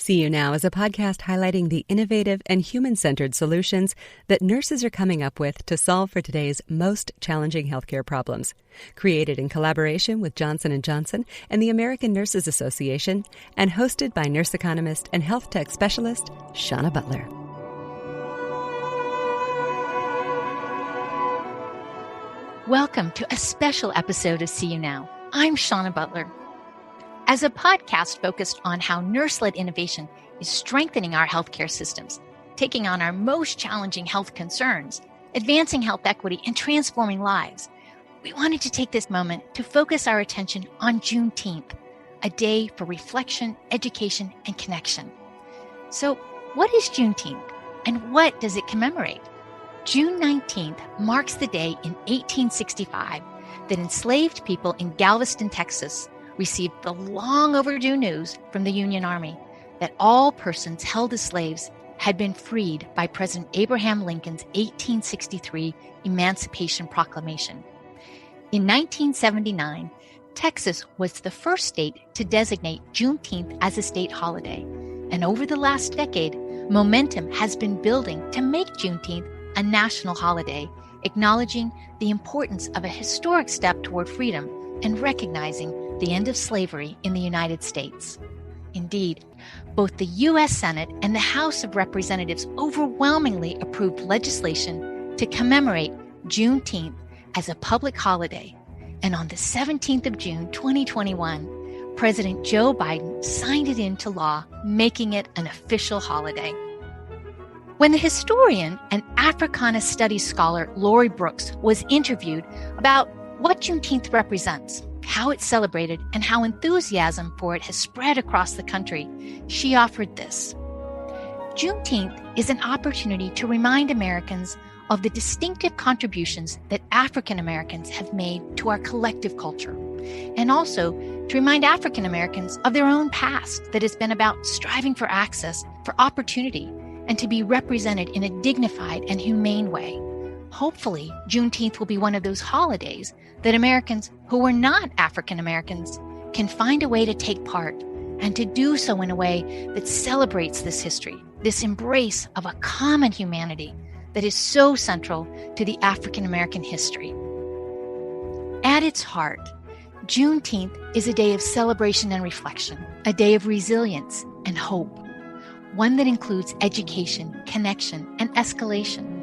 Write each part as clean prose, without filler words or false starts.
See You Now is a podcast highlighting the innovative and human-centered solutions that nurses are coming up with to solve for today's most challenging healthcare problems. Created in collaboration with Johnson & Johnson and the American Nurses Association, and hosted by nurse economist and health tech specialist Shauna Butler. Welcome to a special episode of See You Now. I'm Shauna Butler. As a podcast focused on how nurse-led innovation is strengthening our healthcare systems, taking on our most challenging health concerns, advancing health equity, and transforming lives, we wanted to take this moment to focus our attention on Juneteenth, a day for reflection, education, and connection. So, what is Juneteenth, and what does it commemorate? June 19th marks the day in 1865 that enslaved people in Galveston, Texas, received the long overdue news from the Union Army that all persons held as slaves had been freed by President Abraham Lincoln's 1863 Emancipation Proclamation. In 1979, Texas was the first state to designate Juneteenth as a state holiday, and over the last decade, momentum has been building to make Juneteenth a national holiday, acknowledging the importance of a historic step toward freedom and recognizing the end of slavery in the United States. Indeed, both the U.S. Senate and the House of Representatives overwhelmingly approved legislation to commemorate Juneteenth as a public holiday. And on the 17th of June, 2021, President Joe Biden signed it into law, making it an official holiday. When the historian and Africana Studies scholar Lori Brooks was interviewed about what Juneteenth represents, how it's celebrated, and how enthusiasm for it has spread across the country, she offered this. Juneteenth is an opportunity to remind Americans of the distinctive contributions that African Americans have made to our collective culture, and also to remind African Americans of their own past that has been about striving for access, for opportunity, and to be represented in a dignified and humane way. Hopefully, Juneteenth will be one of those holidays that Americans who are not African Americans can find a way to take part, and to do so in a way that celebrates this history, this embrace of a common humanity that is so central to the African American history. At its heart, Juneteenth is a day of celebration and reflection, a day of resilience and hope, one that includes education, connection, and escalation.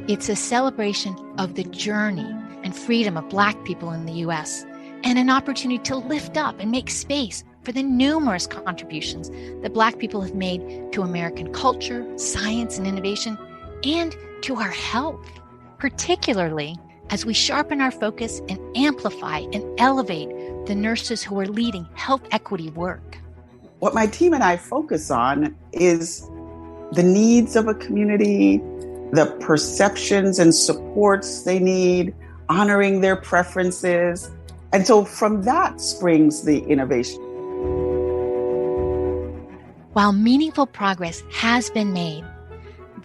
It's a celebration of the journey and freedom of Black people in the U.S., and an opportunity to lift up and make space for the numerous contributions that Black people have made to American culture, science, and innovation, and to our health, particularly as we sharpen our focus and amplify and elevate the nurses who are leading health equity work. What my team and I focus on is the needs of a community, the perceptions and supports they need, honoring their preferences. And so from that springs the innovation. While meaningful progress has been made,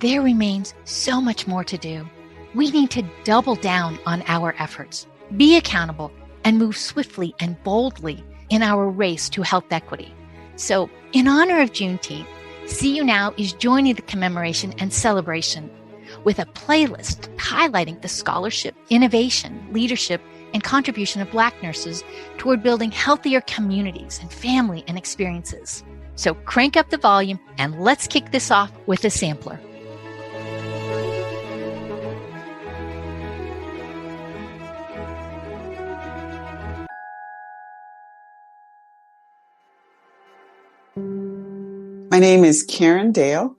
there remains so much more to do. We need to double down on our efforts, be accountable, and move swiftly and boldly in our race to health equity. So, in honor of Juneteenth, See You Now is joining the commemoration and celebration with a playlist highlighting the scholarship, innovation, leadership, and contribution of Black nurses toward building healthier communities and family and experiences. So crank up the volume and let's kick this off with a sampler. My name is Karen Dale.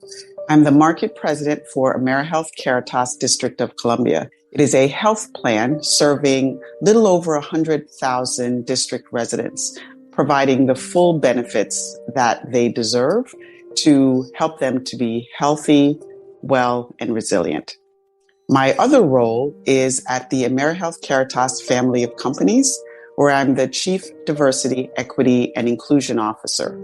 I'm the market president for AmeriHealth Caritas District of Columbia. It is a health plan serving little over 100,000 district residents, providing the full benefits that they deserve to help them to be healthy, well, and resilient. My other role is at the AmeriHealth Caritas family of companies, where I'm the Chief Diversity, Equity, and Inclusion Officer.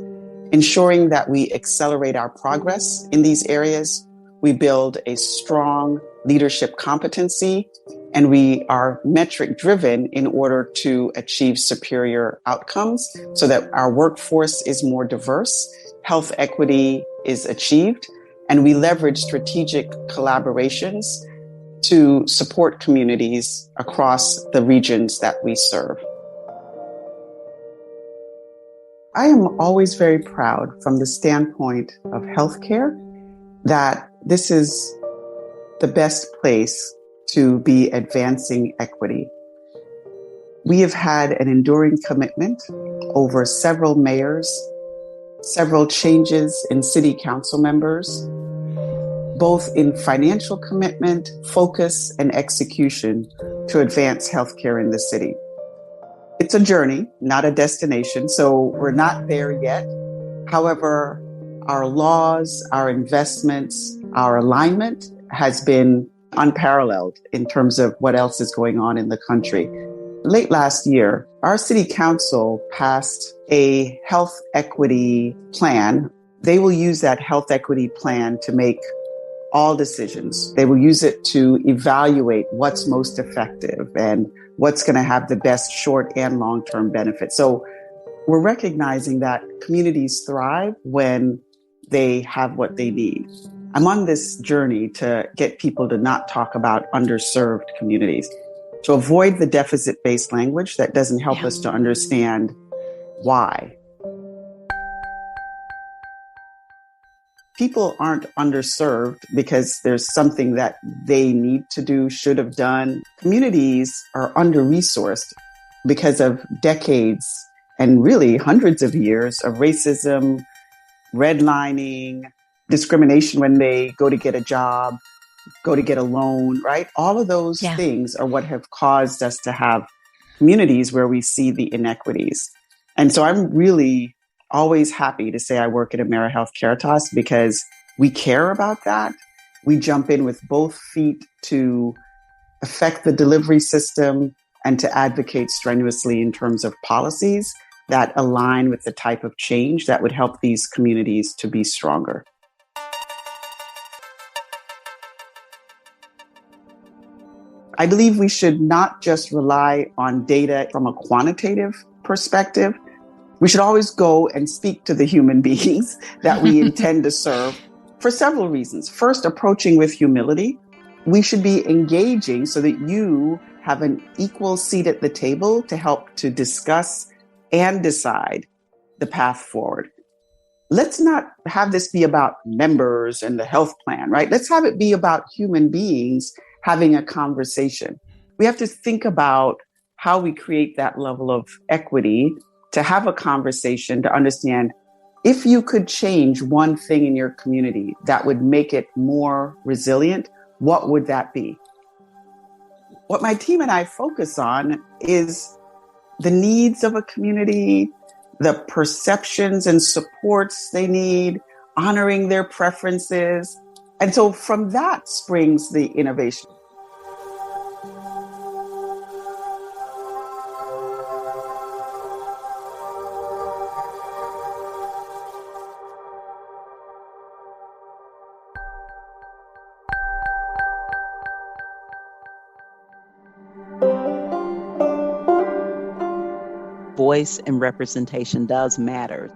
Ensuring that we accelerate our progress in these areas, we build a strong leadership competency, and we are metric driven in order to achieve superior outcomes so that our workforce is more diverse health equity is achieved, and we leverage strategic collaborations to support communities across the regions that we serve. I am always very proud from the standpoint of healthcare that this is the best place to be advancing equity. We have had an enduring commitment over several mayors, several changes in city council members, both in financial commitment, focus, and execution to advance healthcare in the city. It's a journey, not a destination, so we're not there yet. However, our laws, our investments, our alignment has been unparalleled in terms of what else is going on in the country. Late last year, our city council passed a health equity plan. They will use that health equity plan to make all decisions. They will use it to evaluate what's most effective and what's going to have the best short and long-term benefits. So we're recognizing that communities thrive when they have what they need. I'm on this journey to get people to not talk about underserved communities, to avoid the deficit-based language that doesn't help us to understand why. People aren't underserved because there's something that they need to do, should have done. Communities are under-resourced because of decades and really hundreds of years of racism, redlining, discrimination when they go to get a job, go to get a loan, right? All of those things are what have caused us to have communities where we see the inequities. And so I'm really always happy to say I work at AmeriHealth Caritas because we care about that. We jump in with both feet to affect the delivery system and to advocate strenuously in terms of policies that align with the type of change that would help these communities to be stronger. I believe we should not just rely on data from a quantitative perspective. We should always go and speak to the human beings that we intend to serve for several reasons. First, approaching with humility. We should be engaging so that you have an equal seat at the table to help to discuss and decide the path forward. Let's not have this be about members and the health plan, right? Let's have it be about human beings having a conversation. We have to think about how we create that level of equity to have a conversation, to understand if you could change one thing in your community that would make it more resilient, what would that be? What my team and I focus on is the needs of a community, the perceptions and supports they need, honoring their preferences. And so from that springs the innovation. Voice and representation does matter.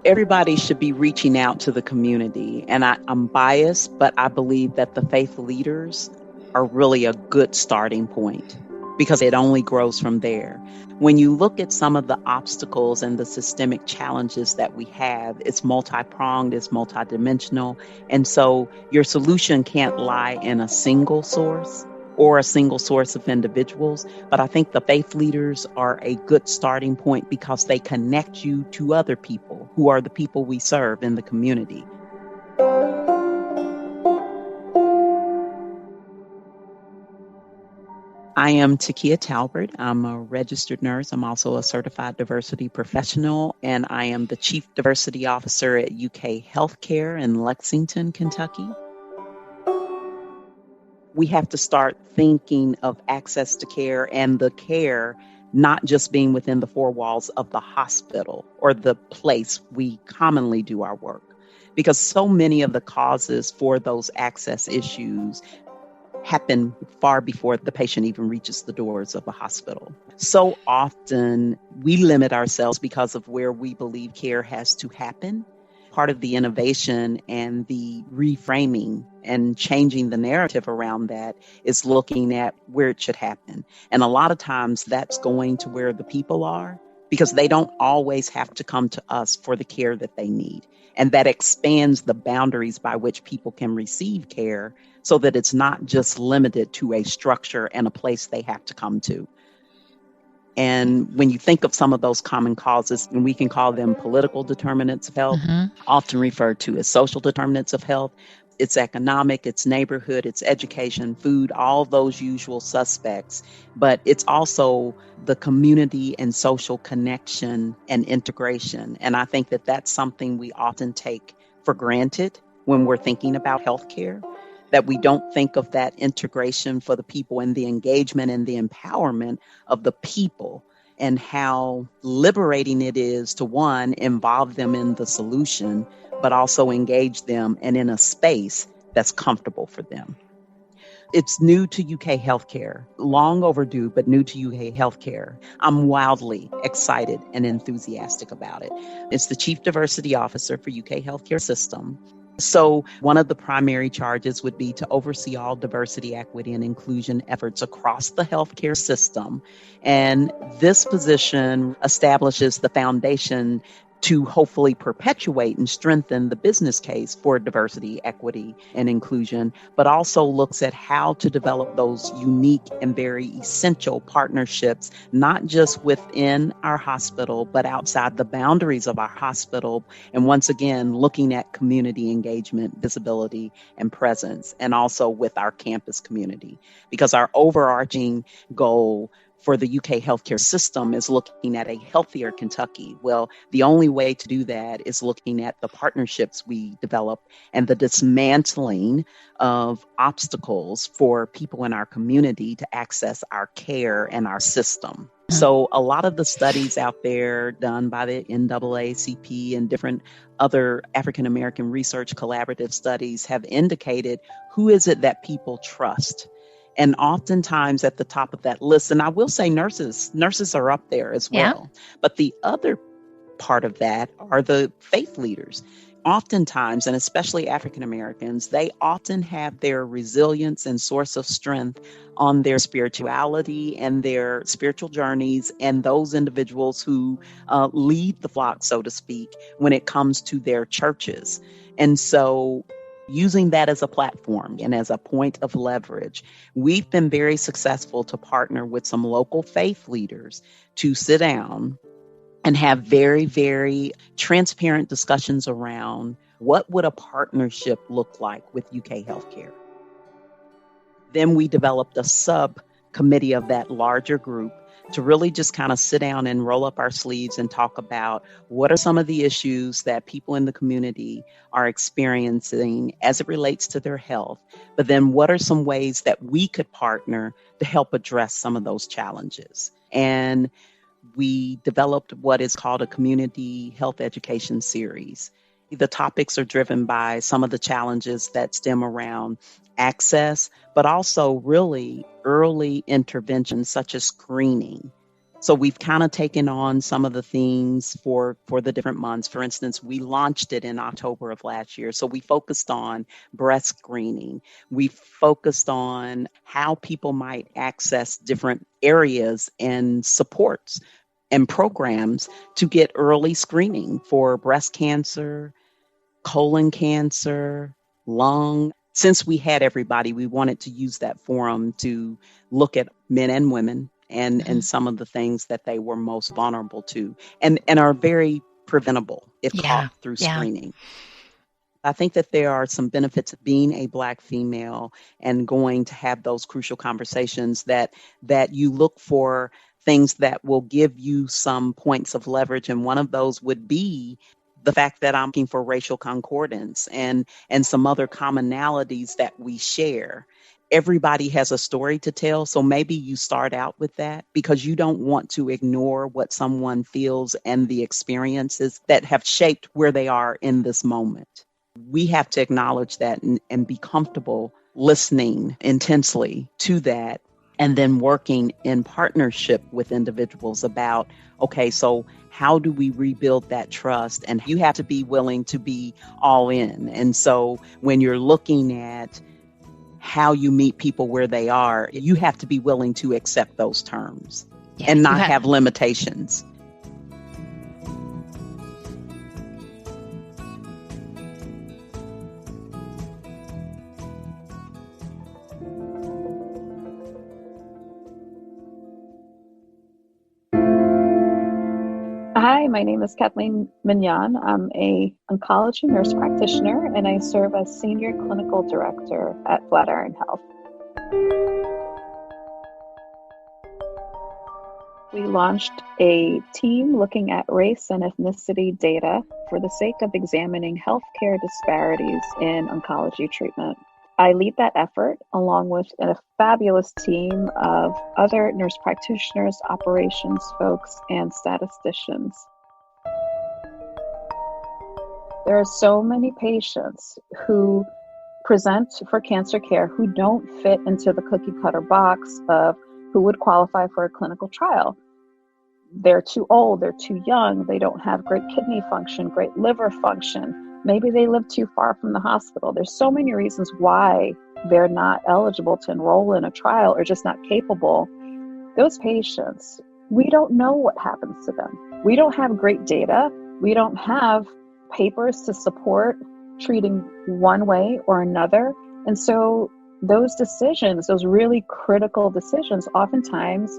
Everybody should be reaching out to the community. And I'm biased, but I believe that the faith leaders are really a good starting point because it only grows from there. When you look at some of the obstacles and the systemic challenges that we have, it's multi-pronged, it's multidimensional. And so your solution can't lie in a single source or a single source of individuals. But I think the faith leaders are a good starting point because they connect you to other people who are the people we serve in the community. I am Takia Talbert. I'm a registered nurse. I'm also a certified diversity professional, and I am the Chief Diversity Officer at UK Healthcare in Lexington, Kentucky. We have to start thinking of access to care and the care not just being within the four walls of the hospital or the place we commonly do our work, because so many of the causes for those access issues happen far before the patient even reaches the doors of a hospital. So often we limit ourselves because of where we believe care has to happen. part of the innovation and the reframing and changing the narrative around that is looking at where it should happen. And a lot of times that's going to where the people are, because they don't always have to come to us for the care that they need. And that expands the boundaries by which people can receive care so that it's not just limited to a structure and a place they have to come to. And when you think of some of those common causes, and we can call them political determinants of health, often referred to as social determinants of health, it's economic, it's neighborhood, it's education, food, all those usual suspects. But it's also the community and social connection and integration. And I think that that's something we often take for granted when we're thinking about healthcare, that we don't think of that integration for the people and the engagement and the empowerment of the people, and how liberating it is to, one, involve them in the solution, but also engage them and in a space that's comfortable for them. It's new to UK healthcare, long overdue, but new to UK healthcare. I'm wildly excited and enthusiastic about it. It's the Chief Diversity Officer for UK healthcare system. So one of the primary charges would be to oversee all diversity, equity, and inclusion efforts across the healthcare system. And this position establishes the foundation to hopefully perpetuate and strengthen the business case for diversity, equity, and inclusion, but also looks at how to develop those unique and very essential partnerships, not just within our hospital, but outside the boundaries of our hospital. And once again, looking at community engagement, visibility, and presence, and also with our campus community, because our overarching goal for the UK healthcare system is looking at a healthier Kentucky. Well, the only way to do that is looking at the partnerships we develop and the dismantling of obstacles for people in our community to access our care and our system. So a lot of the studies out there done by the NAACP and different other African American research collaborative studies have indicated who is it that people trust. And oftentimes at the top of that list, and I will say nurses are up there as well. Yeah. But the other part of that are the faith leaders. Oftentimes, and especially African Americans, they often have their resilience and source of strength on their spirituality and their spiritual journeys, and those individuals who lead the flock, so to speak, when it comes to their churches. And so using that as a platform and as a point of leverage, we've been very successful to partner with some local faith leaders to sit down and have very, very transparent discussions around what would a partnership look like with UK healthcare. Then we developed a subcommittee of that larger group to really just kind of sit down and roll up our sleeves and talk about what are some of the issues that people in the community are experiencing as it relates to their health, but then what are some ways that we could partner to help address some of those challenges. And we developed what is called a community health education series. The topics are driven by some of the challenges that stem around access, but also really early intervention such as screening. So we've kind of taken on some of the themes for the different months. For instance, we launched it in October of last year. So we focused on breast screening. We focused on how people might access different areas and supports and programs to get early screening for breast cancer, colon cancer, lung. Since we had everybody, we wanted to use that forum to look at men and women and some of the things that they were most vulnerable to and are very preventable if caught through screening. I think that there are some benefits of being a Black female and going to have those crucial conversations that you look for things that will give you some points of leverage. And one of those would be the fact that I'm looking for racial concordance and some other commonalities that we share. Everybody has a story to tell. So maybe you start out with that because you don't want to ignore what someone feels and the experiences that have shaped where they are in this moment. We have to acknowledge that and be comfortable listening intensely to that and then working in partnership with individuals about, okay, so how do we rebuild that trust? And you have to be willing to be all in. And so when you're looking at how you meet people where they are, you have to be willing to accept those terms and not have limitations. Hi, my name is Kathleen Mignon. I'm a oncology nurse practitioner, and I serve as Senior Clinical Director at Flatiron Health. We launched a team looking at race and ethnicity data for the sake of examining healthcare disparities in oncology treatment. I lead that effort along with a fabulous team of other nurse practitioners, operations folks, and statisticians. There are so many patients who present for cancer care who don't fit into the cookie cutter box of who would qualify for a clinical trial. They're too old, they're too young, they don't have great kidney function, great liver function. Maybe they live too far from the hospital. There's so many reasons why they're not eligible to enroll in a trial or just not capable. Those patients, we don't know what happens to them. We don't have great data. We don't have papers to support treating one way or another. And so those decisions, those really critical decisions, oftentimes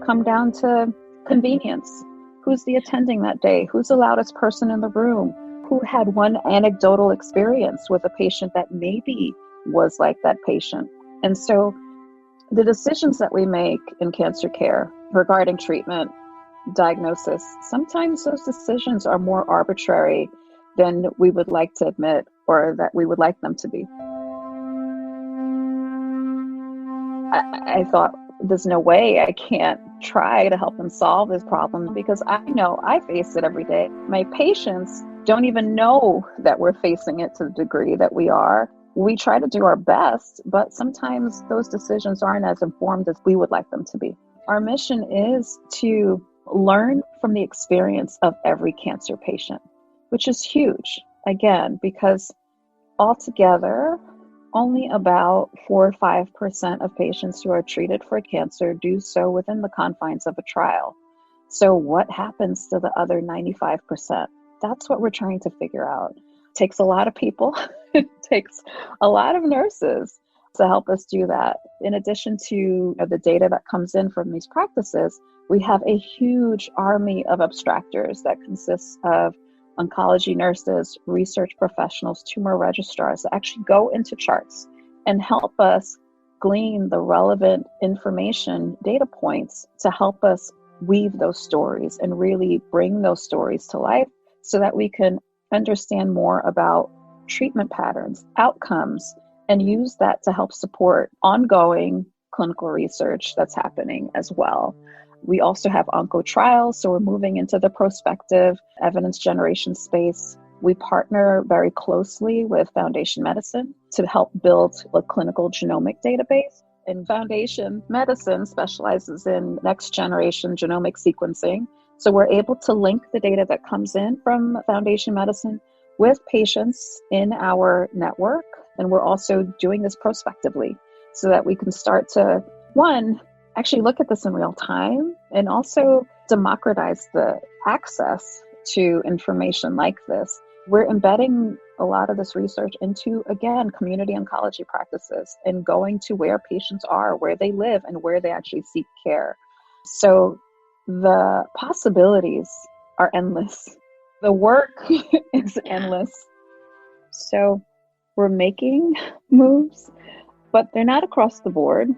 come down to convenience. Who's the attending that day? Who's the loudest person in the room? Who had one anecdotal experience with a patient that maybe was like that patient? And so the decisions that we make in cancer care regarding treatment, diagnosis, sometimes those decisions are more arbitrary than we would like to admit or that we would like them to be. I thought, there's no way I can't try to help them solve this problem because I know I face it every day. My patients don't even know that we're facing it to the degree that we are. We try to do our best, but sometimes those decisions aren't as informed as we would like them to be. Our mission is to learn from the experience of every cancer patient, which is huge, again, because altogether, only about 4 or 5% of patients who are treated for cancer do so within the confines of a trial. So what happens to the other 95%? That's what we're trying to figure out. It takes a lot of people. It takes a lot of nurses to help us do that. In addition to the data that comes in from these practices, we have a huge army of abstractors that consists of oncology nurses, research professionals, tumor registrars that actually go into charts and help us glean the relevant information, data points to help us weave those stories and really bring those stories to life so that we can understand more about treatment patterns, outcomes, and use that to help support ongoing clinical research that's happening as well. We also have onco trials, so we're moving into the prospective evidence generation space. We partner very closely with Foundation Medicine to help build a clinical genomic database. And Foundation Medicine specializes in next generation genomic sequencing. So we're able to link the data that comes in from Foundation Medicine with patients in our network. And we're also doing this prospectively so that we can start to, one, actually look at this in real time and also democratize the access to information like this. We're embedding a lot of this research into, again, community oncology practices and going to where patients are, where they live, and where they actually seek care. So the possibilities are endless. The work is endless. So we're making moves, but they're not across the board.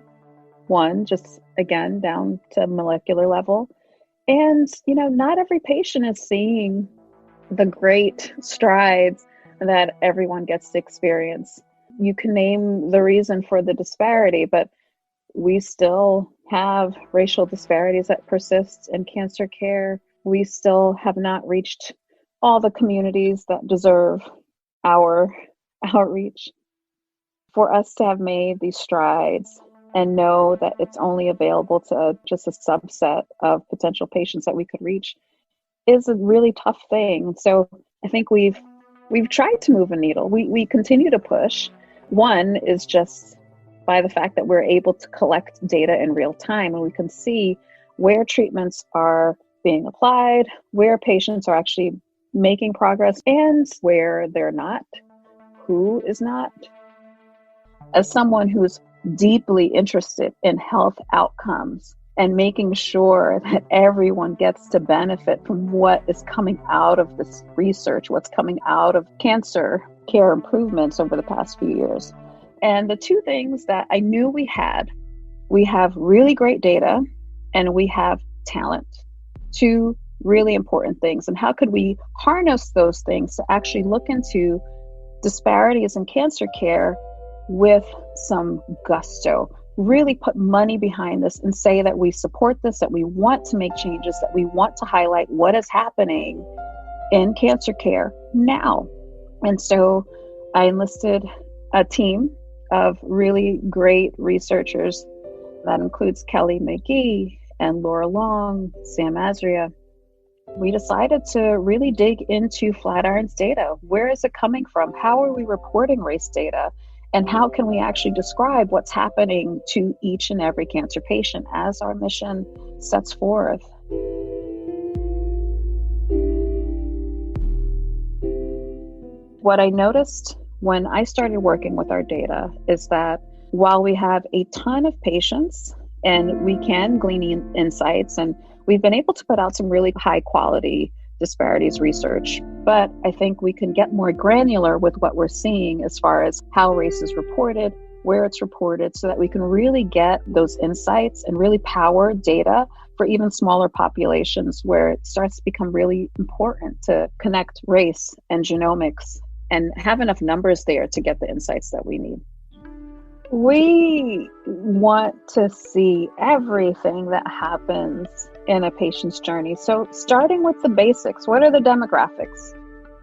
One, just again, down to molecular level. And, not every patient is seeing the great strides that everyone gets to experience. You can name the reason for the disparity, but we still have racial disparities that persist in cancer care. We still have not reached all the communities that deserve our outreach. For us to have made these strides and know that it's only available to just a subset of potential patients that we could reach is a really tough thing. So I think we've tried to move a needle. We continue to push. One is just by the fact that we're able to collect data in real time, and we can see where treatments are being applied, where patients are actually making progress, and where they're not, who is not. As someone who's deeply interested in health outcomes and making sure that everyone gets to benefit from what is coming out of this research, what's coming out of cancer care improvements over the past few years. And the two things that I knew we have really great data and we have talent. Two really important things. And how could we harness those things to actually look into disparities in cancer care with some gusto? Really put money behind this and say that we support this, that we want to make changes, that we want to highlight what is happening in cancer care now. And so I enlisted a team of really great researchers that includes Kelly McGee and Laura Long, Sam Azria. We decided to really dig into Flatiron's data. Where is it coming from? How are we reporting race data? And how can we actually describe what's happening to each and every cancer patient as our mission sets forth? What I noticed when I started working with our data is that while we have a ton of patients and we can glean insights, and we've been able to put out some really high quality disparities research, but I think we can get more granular with what we're seeing as far as how race is reported, where it's reported, so that we can really get those insights and really power data for even smaller populations where it starts to become really important to connect race and genomics and have enough numbers there to get the insights that we need. We want to see everything that happens in a patient's journey. So starting with the basics, what are the demographics,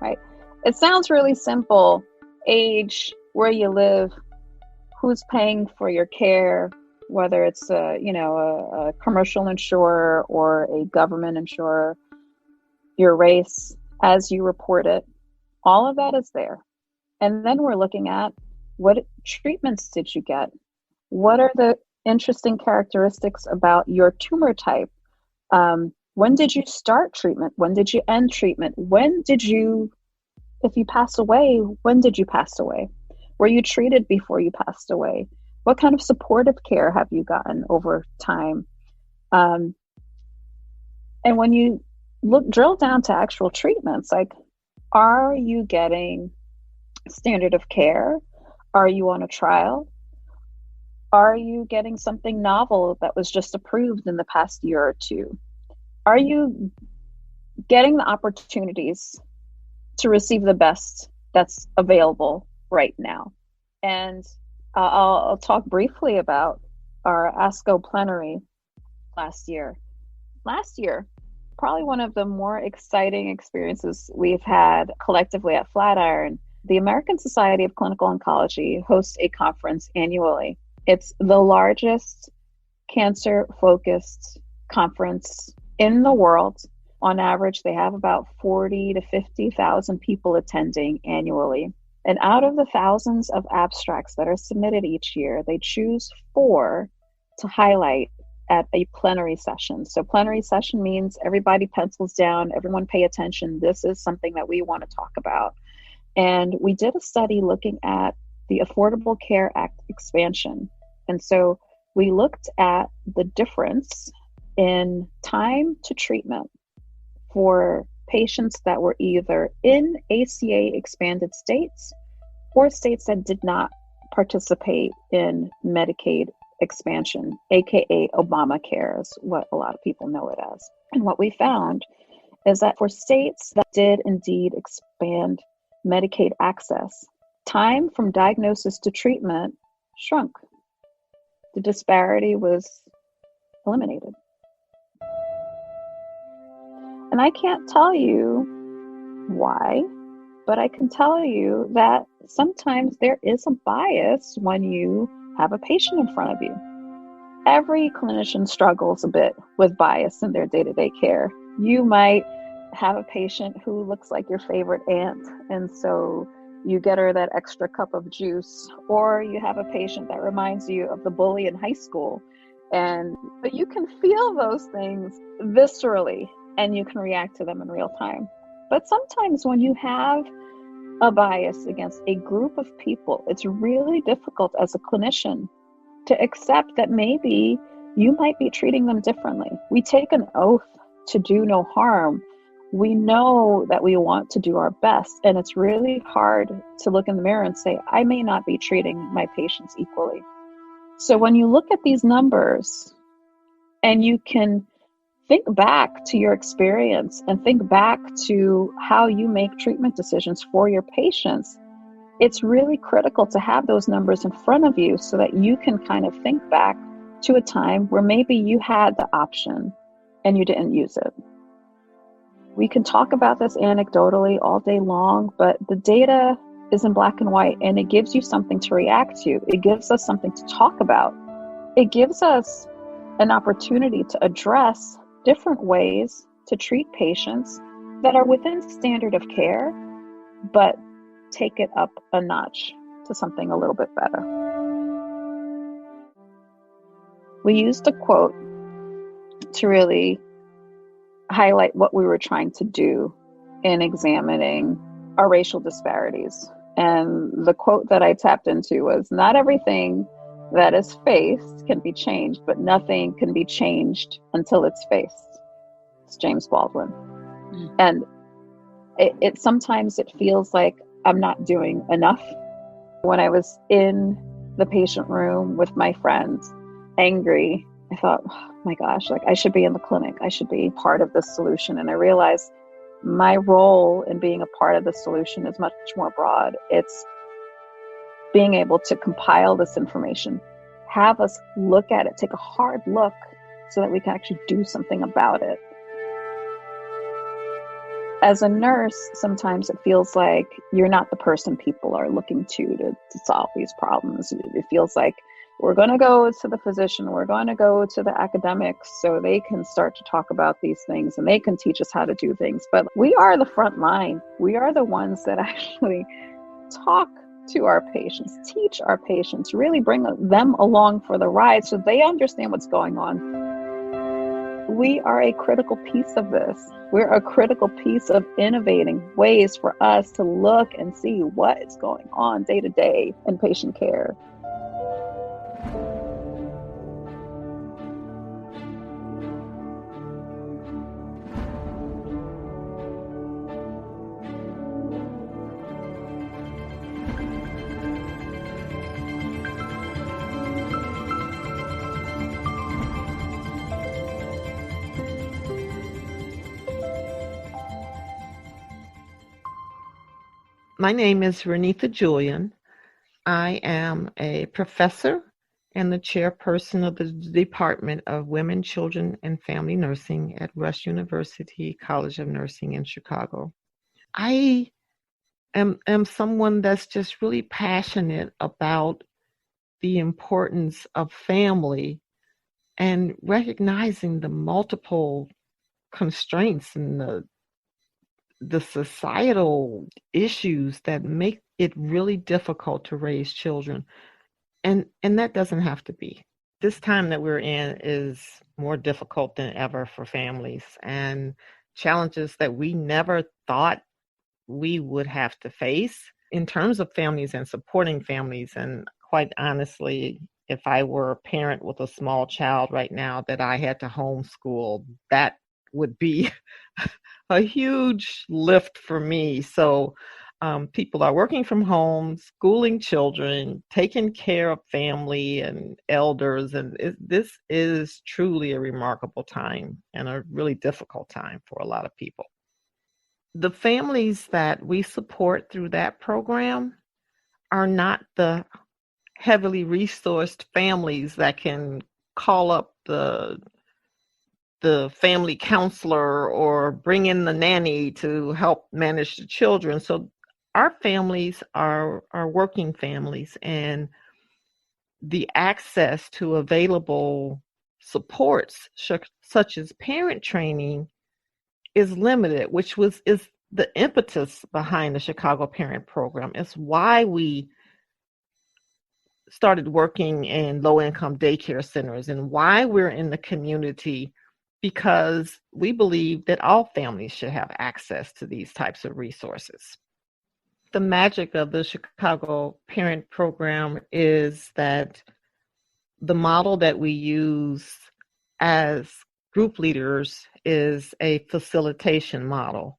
right? It sounds really simple: age, where you live, who's paying for your care, whether it's a commercial insurer or a government insurer, your race as you report it, all of that is there. And then we're looking at what treatments did you get? What are the interesting characteristics about your tumor type? When did you start treatment? When did you end treatment? If you pass away, when did you pass away? Were you treated before you passed away? What kind of supportive care have you gotten over time? And when you drill down to actual treatments, like, are you getting standard of care? Are you on a trial? Are you getting something novel that was just approved in the past year or two? Are you getting the opportunities to receive the best that's available right now? And I'll talk briefly about our ASCO plenary last year. Last year, probably one of the more exciting experiences we've had collectively at Flatiron. The American Society of Clinical Oncology hosts a conference annually. It's the largest cancer-focused conference in the world. On average, they have about 40 to 50,000 people attending annually. And out of the thousands of abstracts that are submitted each year, they choose 4 to highlight at a plenary session. So plenary session means everybody pencils down, everyone pay attention. This is something that we want to talk about. And we did a study looking at the Affordable Care Act expansion. And so we looked at the difference in time to treatment for patients that were either in ACA expanded states or states that did not participate in Medicaid expansion, aka Obamacare is what a lot of people know it as. And what we found is that for states that did indeed expand Medicaid access, time from diagnosis to treatment shrunk. The disparity was eliminated. And I can't tell you why, but I can tell you that sometimes there is a bias when you have a patient in front of you. Every clinician struggles a bit with bias in their day-to-day care. You might have a patient who looks like your favorite aunt, and so you get her that extra cup of juice, or you have a patient that reminds you of the bully in high school. But you can feel those things viscerally and you can react to them in real time. But sometimes when you have a bias against a group of people, it's really difficult as a clinician to accept that maybe you might be treating them differently. We take an oath to do no harm. We know that we want to do our best, and it's really hard to look in the mirror and say, I may not be treating my patients equally. So when you look at these numbers and you can think back to your experience and think back to how you make treatment decisions for your patients, it's really critical to have those numbers in front of you so that you can kind of think back to a time where maybe you had the option and you didn't use it. We can talk about this anecdotally all day long, but the data is in black and white, and it gives you something to react to. It gives us something to talk about. It gives us an opportunity to address different ways to treat patients that are within standard of care, but take it up a notch to something a little bit better. We used a quote to really highlight what we were trying to do in examining our racial disparities. And the quote that I tapped into was, not everything that is faced can be changed, but nothing can be changed until it's faced. It's James Baldwin. Mm. And it sometimes it feels like I'm not doing enough. When I was in the patient room with my friends, angry, I thought, oh my gosh, like I should be in the clinic. I should be part of this solution. And I realized my role in being a part of the solution is much more broad. It's being able to compile this information, have us look at it, take a hard look so that we can actually do something about it. As a nurse, sometimes it feels like you're not the person people are looking to solve these problems. It feels like we're going to go to the physician, we're going to go to the academics so they can start to talk about these things and they can teach us how to do things. But we are the front line. We are the ones that actually talk to our patients, teach our patients, really bring them along for the ride so they understand what's going on. We are a critical piece of this. We're a critical piece of innovating ways for us to look and see what is going on day to day in patient care. My name is Renita Julian. I am a professor and the chairperson of the Department of Women, Children, and Family Nursing at Rush University College of Nursing in Chicago. I am someone that's just really passionate about the importance of family and recognizing the multiple constraints and the societal issues that make it really difficult to raise children. And that doesn't have to be. This time that we're in is more difficult than ever for families, and challenges that we never thought we would have to face in terms of families and supporting families. And quite honestly, if I were a parent with a small child right now that I had to homeschool, that would be a huge lift for me. So people are working from home, schooling children, taking care of family and elders. And this is truly a remarkable time and a really difficult time for a lot of people. The families that we support through that program are not the heavily resourced families that can call up the family counselor or bring in the nanny to help manage the children. So our families are working families, and the access to available supports, such as parent training, is limited, which is the impetus behind the Chicago Parent Program. It's why we started working in low-income daycare centers and why we're in the community, because we believe that all families should have access to these types of resources. The magic of the Chicago Parent Program is that the model that we use as group leaders is a facilitation model.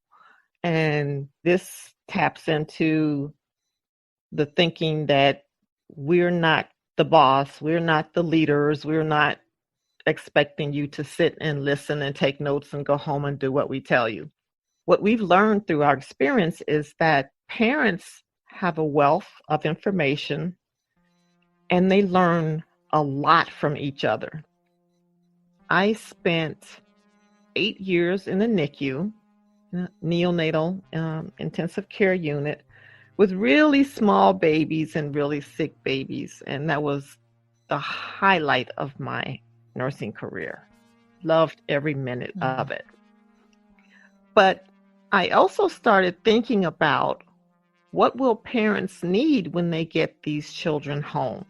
And this taps into the thinking that we're not the boss, we're not the leaders, we're not expecting you to sit and listen and take notes and go home and do what we tell you. What we've learned through our experience is that parents have a wealth of information and they learn a lot from each other. I spent 8 years in the NICU, neonatal intensive care unit, with really small babies and really sick babies. And that was the highlight of my nursing career. Loved every minute of it. But I also started thinking about what will parents need when they get these children home.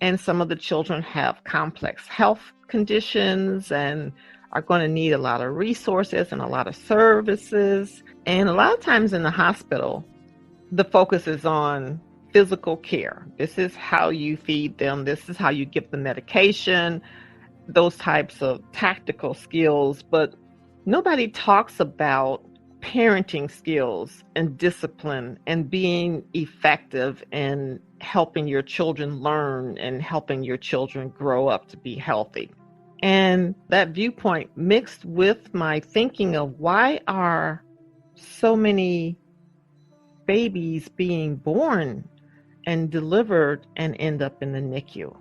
And some of the children have complex health conditions and are going to need a lot of resources and a lot of services. And a lot of times in the hospital, the focus is on physical care. This is how you feed them. This is how you give them medication, those types of tactical skills. But nobody talks about parenting skills and discipline and being effective in helping your children learn and helping your children grow up to be healthy. And that viewpoint mixed with my thinking of why are so many babies being born and delivered and end up in the NICU.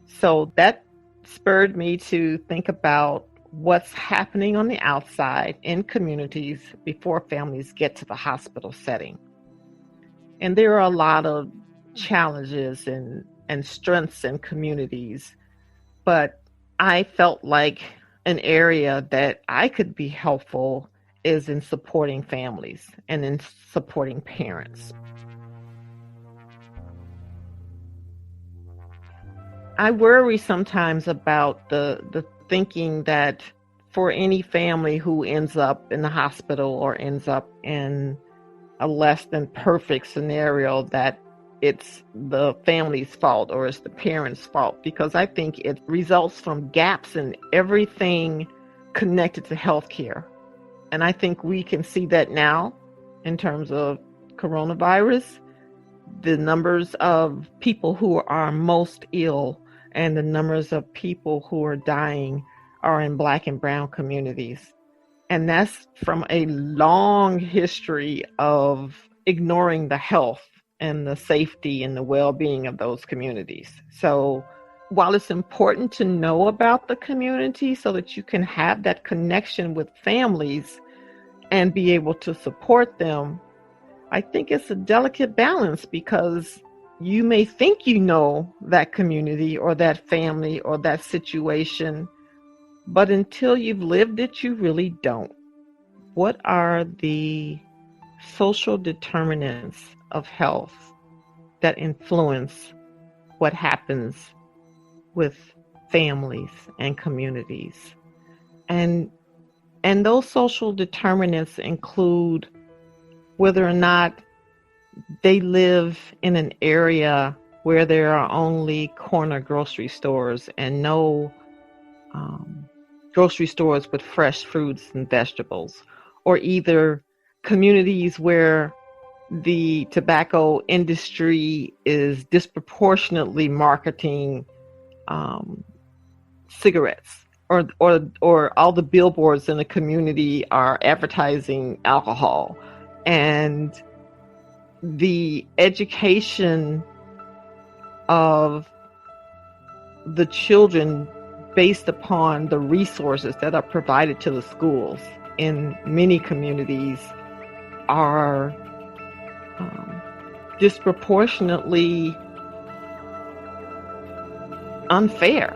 So that spurred me to think about what's happening on the outside in communities before families get to the hospital setting. And there are a lot of challenges and strengths in communities, but I felt like an area that I could be helpful is in supporting families and in supporting parents. I worry sometimes about the thinking that for any family who ends up in the hospital or ends up in a less than perfect scenario, that it's the family's fault or it's the parents' fault, because I think it results from gaps in everything connected to healthcare. And I think we can see that now in terms of coronavirus, the numbers of people who are most ill and the numbers of people who are dying are in Black and brown communities. And that's from a long history of ignoring the health and the safety and the well-being of those communities. So while it's important to know about the community so that you can have that connection with families and be able to support them, I think it's a delicate balance, because you may think you know that community or that family or that situation, but until you've lived it, you really don't. What are the social determinants of health that influence what happens with families and communities? And those social determinants include whether or not they live in an area where there are only corner grocery stores and no grocery stores with fresh fruits and vegetables, or either communities where the tobacco industry is disproportionately marketing cigarettes, or all the billboards in the community are advertising alcohol, and the education of the children based upon the resources that are provided to the schools in many communities are disproportionately unfair.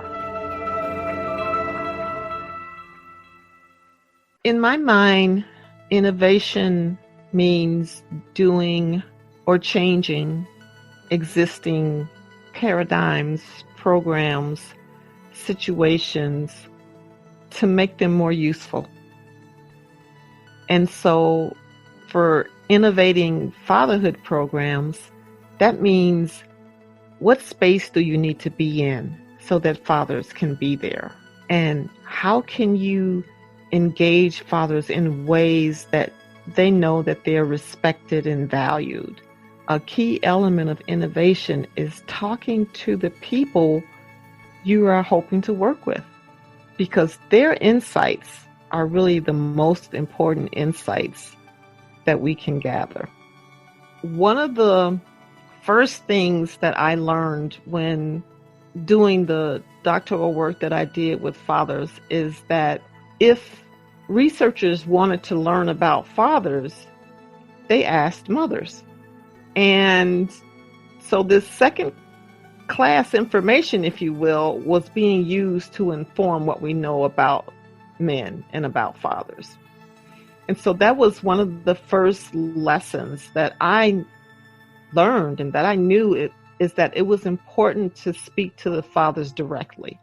In my mind, innovation means doing or changing existing paradigms, programs, situations to make them more useful. And so for innovating fatherhood programs, that means what space do you need to be in so that fathers can be there? And how can you engage fathers in ways that they know that they're respected and valued? A key element of innovation is talking to the people you are hoping to work with, because their insights are really the most important insights that we can gather. One of the first things that I learned when doing the doctoral work that I did with fathers is that if researchers wanted to learn about fathers, they asked mothers. And so this second class information, if you will, was being used to inform what we know about men and about fathers. And so that was one of the first lessons that I learned and that I knew is that it was important to speak to the fathers directly,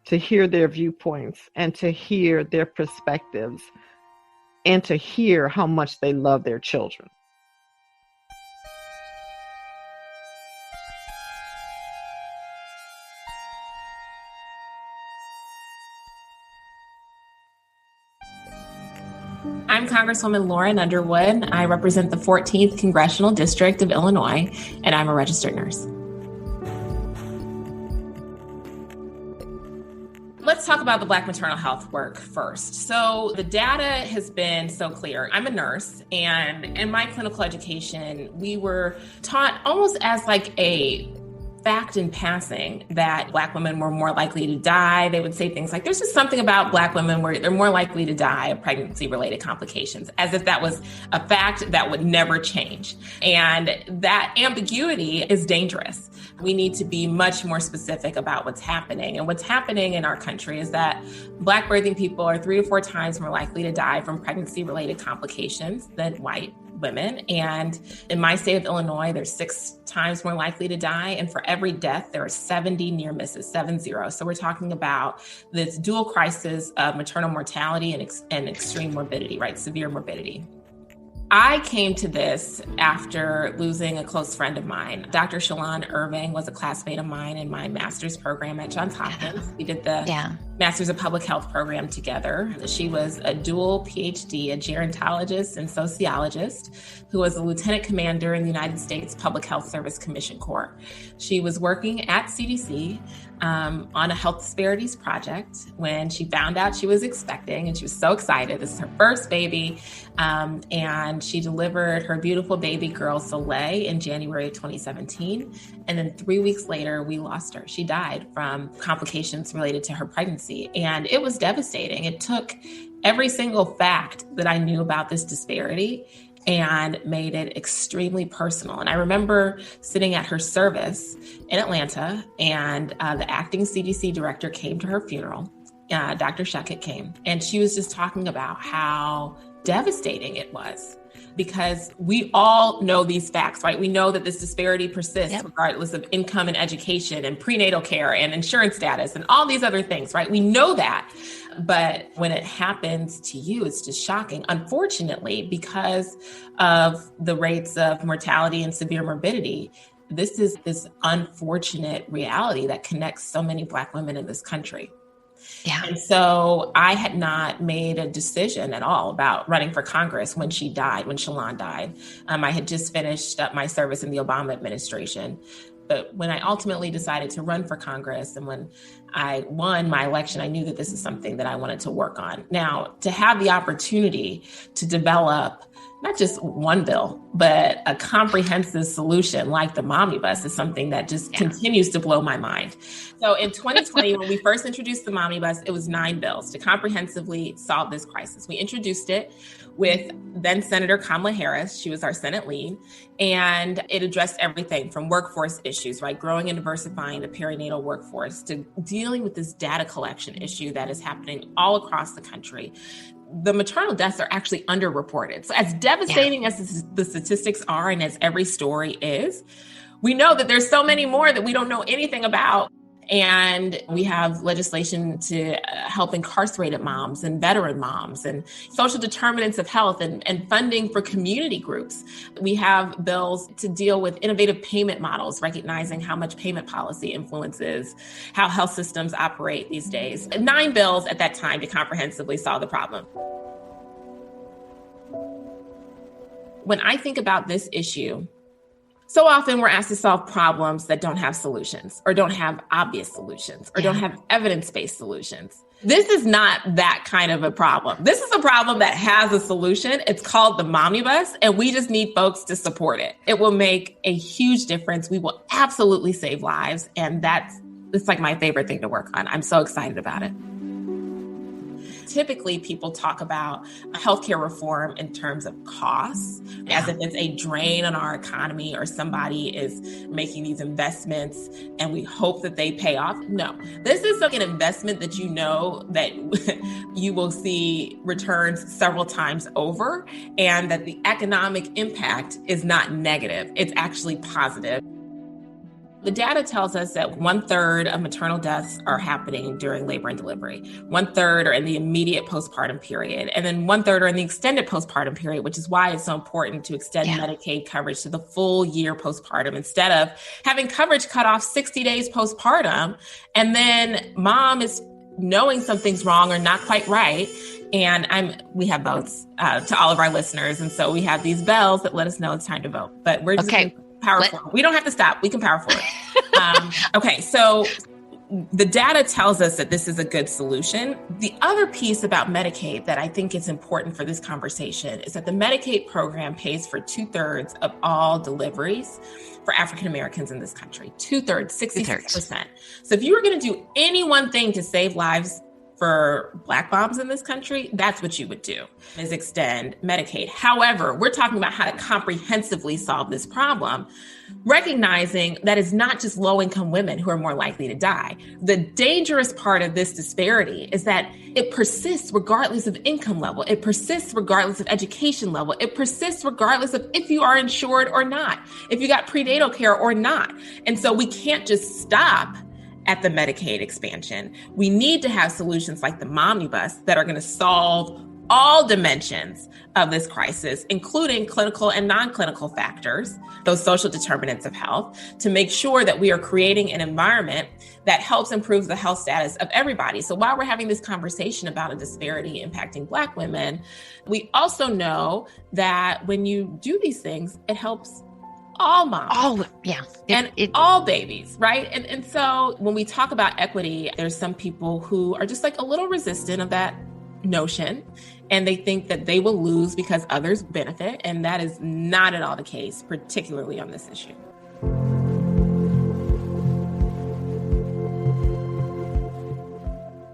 to hear their viewpoints and to hear their perspectives and to hear how much they love their children. I'm Congresswoman Lauren Underwood. I represent the 14th Congressional District of Illinois, and I'm a registered nurse. Let's talk about the Black maternal health work first. So the data has been so clear. I'm a nurse, and in my clinical education, we were taught almost as like a fact in passing that Black women were more likely to die. They would say things like, there's just something about Black women where they're more likely to die of pregnancy-related complications, as if that was a fact that would never change. And that ambiguity is dangerous. We need to be much more specific about what's happening. And what's happening in our country is that Black birthing people are 3 to 4 times more likely to die from pregnancy-related complications than white women. And in my state of Illinois, they're 6 times more likely to die. And for every death, there are 70 near misses, 70. So we're talking about this dual crisis of maternal mortality and extreme morbidity, right? Severe morbidity. I came to this after losing a close friend of mine. Dr. Shalon Irving was a classmate of mine in my master's program at Johns Hopkins. We did the Master's of Public Health program together. She was a dual PhD, a gerontologist and sociologist, who was a lieutenant commander in the United States Public Health Service Commission Corps. She was working at CDC on a health disparities project when she found out she was expecting, and she was so excited. This is her first baby, and she delivered her beautiful baby girl Soleil in January of 2017. And then 3 weeks later, we lost her. She died from complications related to her pregnancy, and it was devastating. It took every single fact that I knew about this disparity and made it extremely personal. And I remember sitting at her service in Atlanta, and the acting CDC director came to her funeral. Dr. Shuckett came, and she was just talking about how devastating it was, because we all know these facts, right? We know that this disparity persists regardless of income and education and prenatal care and insurance status and all these other things, right? We know that. But when it happens to you, it's just shocking. Unfortunately, because of the rates of mortality and severe morbidity, this is this unfortunate reality that connects so many Black women in this country. Yeah. And so I had not made a decision at all about running for Congress when she died, when Shalon died. I had just finished up my service in the Obama administration. But when I ultimately decided to run for Congress, and when I won my election, I knew that this is something that I wanted to work on. Now, to have the opportunity to develop not just one bill, but a comprehensive solution like the Mommy Bus is something that just continues to blow my mind. So in 2020, when we first introduced the Mommy Bus, it was 9 bills to comprehensively solve this crisis. We introduced it with then Senator Kamala Harris. She was our Senate lead, and it addressed everything from workforce issues, right? Growing and diversifying the perinatal workforce to dealing with this data collection issue that is happening all across the country. The maternal deaths are actually underreported. So as devastating as the statistics are, and as every story is, we know that there's so many more that we don't know anything about. And we have legislation to help incarcerated moms and veteran moms and social determinants of health and funding for community groups. We have bills to deal with innovative payment models, recognizing how much payment policy influences how health systems operate these days. 9 bills at that time to comprehensively solve the problem. When I think about this issue, so often we're asked to solve problems that don't have solutions or don't have obvious solutions or don't have evidence-based solutions. This is not that kind of a problem. This is a problem that has a solution. It's called the Mommy Bus, and we just need folks to support it. It will make a huge difference. We will absolutely save lives. And it's like my favorite thing to work on. I'm so excited about it. Typically, people talk about healthcare reform in terms of costs, as if it's a drain on our economy or somebody is making these investments and we hope that they pay off. No, this is an investment that you know that you will see returns several times over, and that the economic impact is not negative. It's actually positive. The data tells us that 1/3 of maternal deaths are happening during labor and delivery. 1/3 are in the immediate postpartum period. And then 1/3 are in the extended postpartum period, which is why it's so important to extend Medicaid coverage to the full year postpartum instead of having coverage cut off 60 days postpartum. And then mom is knowing something's wrong or not quite right. And we have votes to all of our listeners. And so we have these bells that let us know it's time to vote. But we're just power forward. We don't have to stop. We can power forward. Okay, so the data tells us that this is a good solution. The other piece about Medicaid that I think is important for this conversation is that the Medicaid program pays for 2/3 of all deliveries for African Americans in this country. 2/3, 66%. So if you were going to do any one thing to save lives for Black moms in this country, that's what you would do, is extend Medicaid. However, we're talking about how to comprehensively solve this problem, recognizing that it's not just low-income women who are more likely to die. The dangerous part of this disparity is that it persists regardless of income level. It persists regardless of education level. It persists regardless of if you are insured or not, if you got prenatal care or not. And so we can't just stop at the Medicaid expansion. We need to have solutions like the Mommy Bus that are going to solve all dimensions of this crisis, including clinical and non-clinical factors, those social determinants of health, to make sure that we are creating an environment that helps improve the health status of everybody. So while we're having this conversation about a disparity impacting Black women, we also know that when you do these things, it helps all moms. All babies, right? And so when we talk about equity, there's some people who are just like a little resistant of that notion, and they think that they will lose because others benefit. And that is not at all the case, particularly on this issue.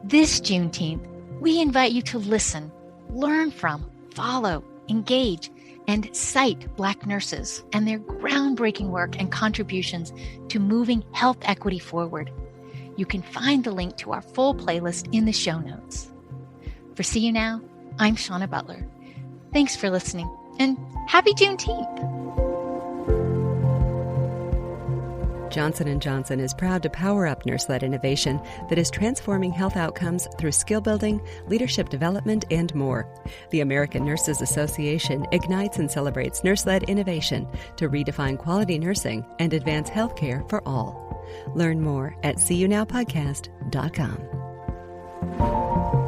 This Juneteenth, we invite you to listen, learn from, follow, engage, and cite Black nurses and their groundbreaking work and contributions to moving health equity forward. You can find the link to our full playlist in the show notes. For See You Now, I'm Shauna Butler. Thanks for listening, and happy Juneteenth! Johnson & Johnson is proud to power up nurse-led innovation that is transforming health outcomes through skill building, leadership development, and more. The American Nurses Association ignites and celebrates nurse-led innovation to redefine quality nursing and advance healthcare for all. Learn more at seeyounowpodcast.com.